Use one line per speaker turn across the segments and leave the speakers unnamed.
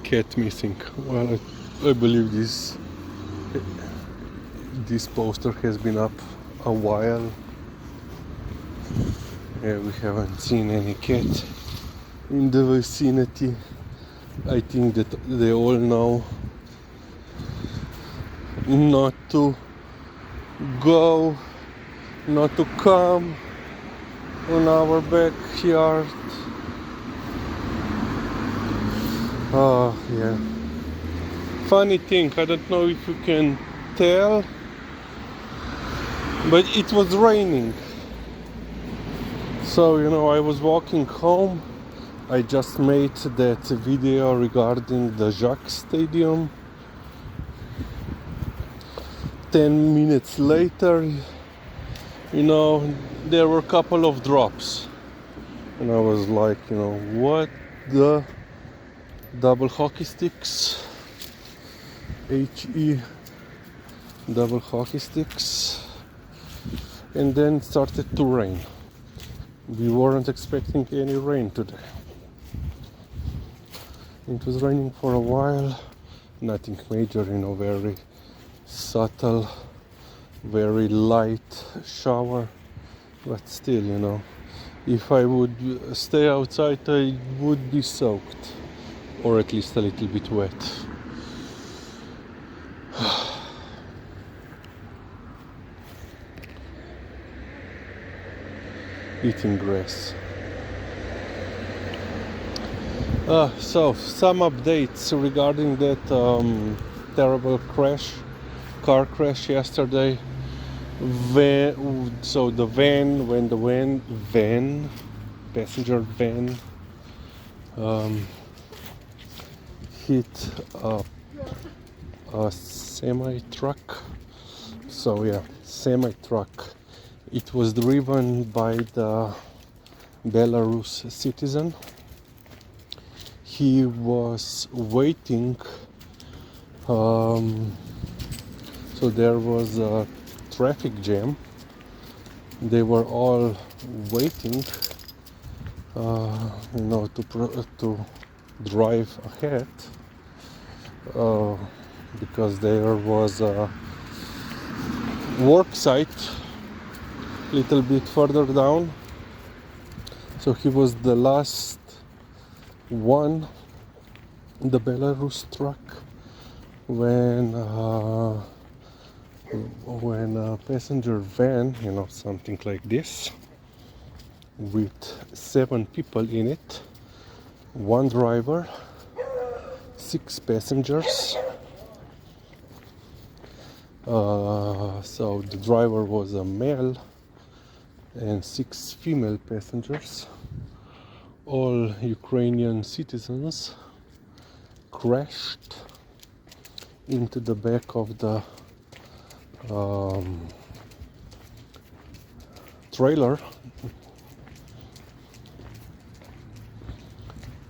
cat missing. Well, I believe this poster has been up a while. Yeah, we haven't seen any cat in the vicinity. I think that they all know not to go, not to come on our backyard. Oh yeah. Funny thing, I don't know if you can tell, but it was raining. So, I was walking home. I just made that video regarding the Jacques Stadium. 10 minutes later, there were a couple of drops. And I was like, what the double hockey sticks? HE double hockey sticks. And then it started to rain. We weren't expecting any rain today. It was raining for a while, nothing major, very subtle, very light shower, but still, if I would stay outside, I would be soaked, or at least a little bit wet. Eating grass. So some updates regarding that terrible car crash yesterday. Passenger van hit a semi truck. So yeah, semi truck. It was driven by the Belarus citizen. He was waiting, so there was a traffic jam. They were all waiting, to drive ahead, because there was a work site a little bit further down. So he was the last one in the Belarus truck when a passenger van, something like this, with 7 people in it, 1 driver, 6 passengers. So the driver was a male and 6 female passengers, all Ukrainian citizens, crashed into the back of the trailer,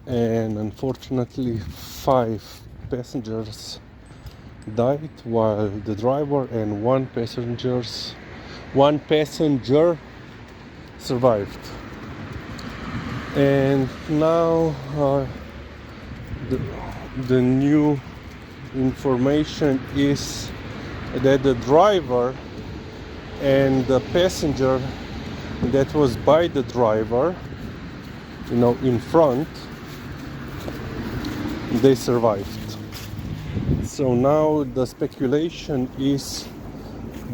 and unfortunately 5 passengers died, while the driver and one passenger survived. And now the new information is that the driver and the passenger that was by the driver, in front, they survived. So now the speculation is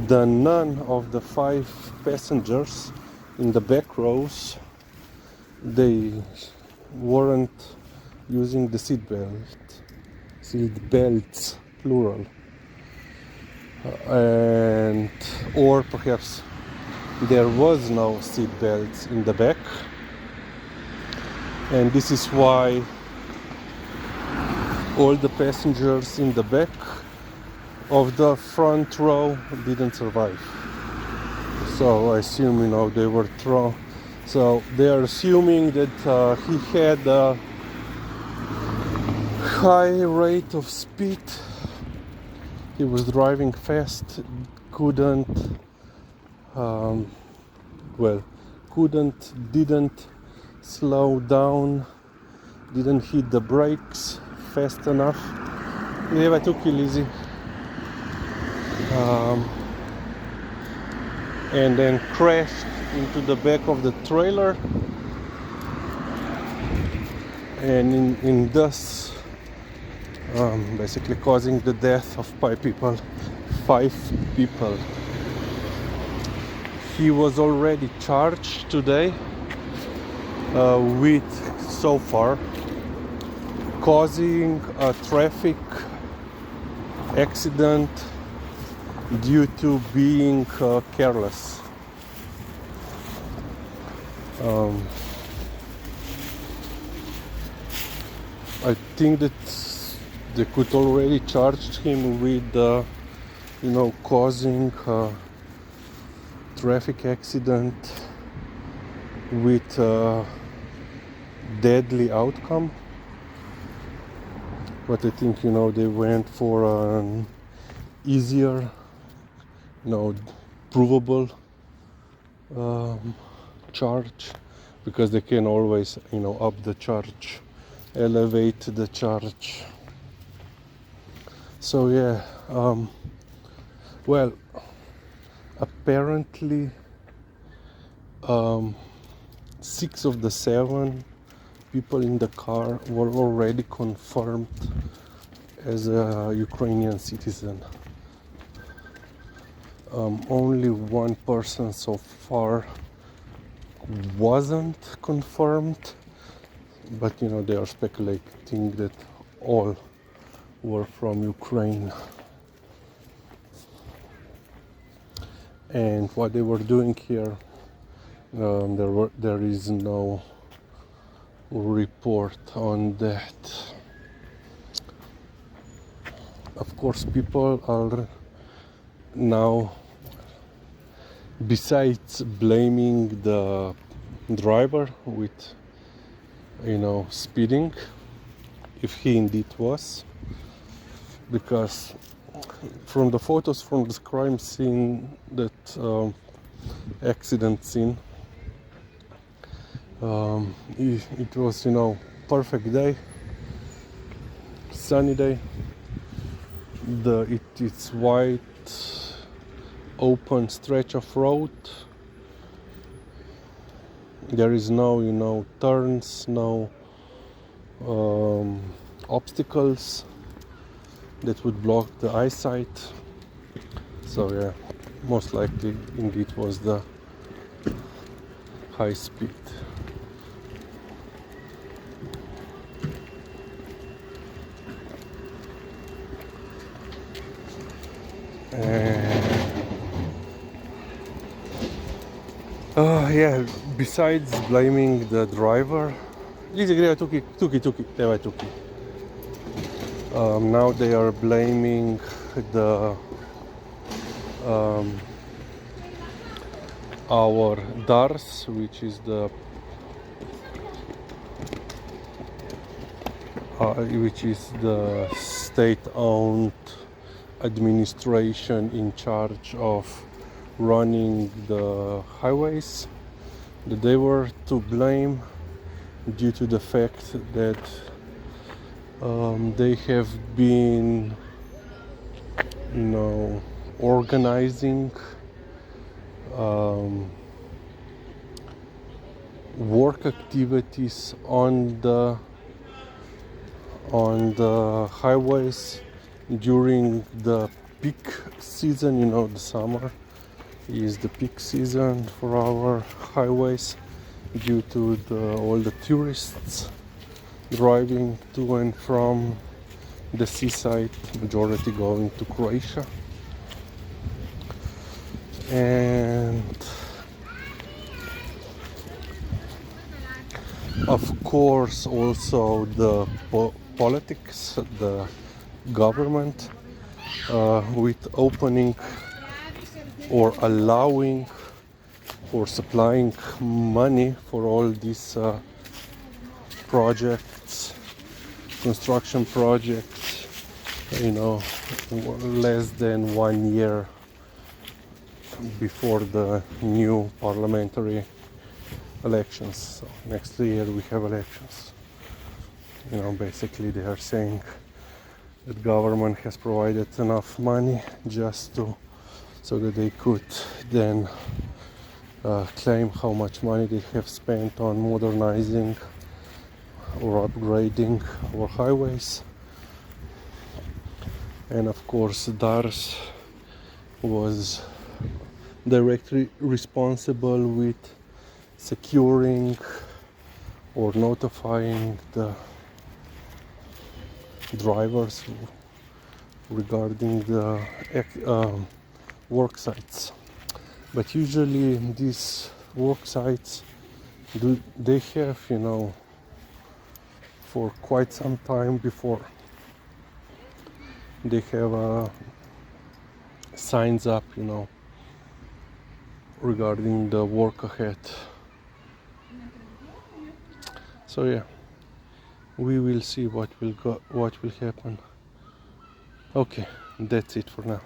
that none of the 5 passengers in the back rows, they weren't using the seat belts, plural, or perhaps there was no seat belts in the back, and this is why all the passengers in the back of the front row didn't survive. So I assume, they were thrown. So they are assuming that he had a high rate of speed. He was driving fast, didn't slow down, didn't hit the brakes fast enough. Leva tu ki, Lizzie. And then crashed into the back of the trailer, and in thus basically causing the death of 5 people. He was already charged today with, so far, causing a traffic accident due to being careless. I think that they could already charge him with, causing a traffic accident with a deadly outcome. But I think, they went for an easier, provable charge, because they can always, up the charge, elevate the charge. So yeah, well, apparently 6 of the 7 people in the car were already confirmed as a Ukrainian citizen. Only one person so far wasn't confirmed, but they are speculating that all were from Ukraine. And what they were doing here, there is no report on that. Of course, people are now, besides blaming the driver with, speeding, if he indeed was, because from the photos from the crime scene, that accident scene, it was, perfect day, sunny day. It's wide open stretch of road. There is no turns, no obstacles that would block the eyesight. So yeah, most likely indeed was the high speed. Yeah, besides blaming the driver, now they are blaming the our DARS, which is the state-owned administration in charge of running the highways, that they were to blame due to the fact that they have been, organizing work activities on the highways during the peak season. The summer is the peak season for our highways due to all the tourists driving to and from the seaside, majority going to Croatia. And of course also the politics, the government, with opening or allowing or supplying money for all these projects, construction projects, less than 1 year before the new parliamentary elections. So next year we have elections. You know, basically they are saying that government has provided enough money just to, so that they could then claim how much money they have spent on modernizing or upgrading our highways. And of course DARS was directly responsible with securing or notifying the drivers regarding the work sites. But usually these work sites, they have, you know, for quite some time before, they have signs up, you know, regarding the work ahead. So yeah, we will see what will happen. Okay, that's it for now.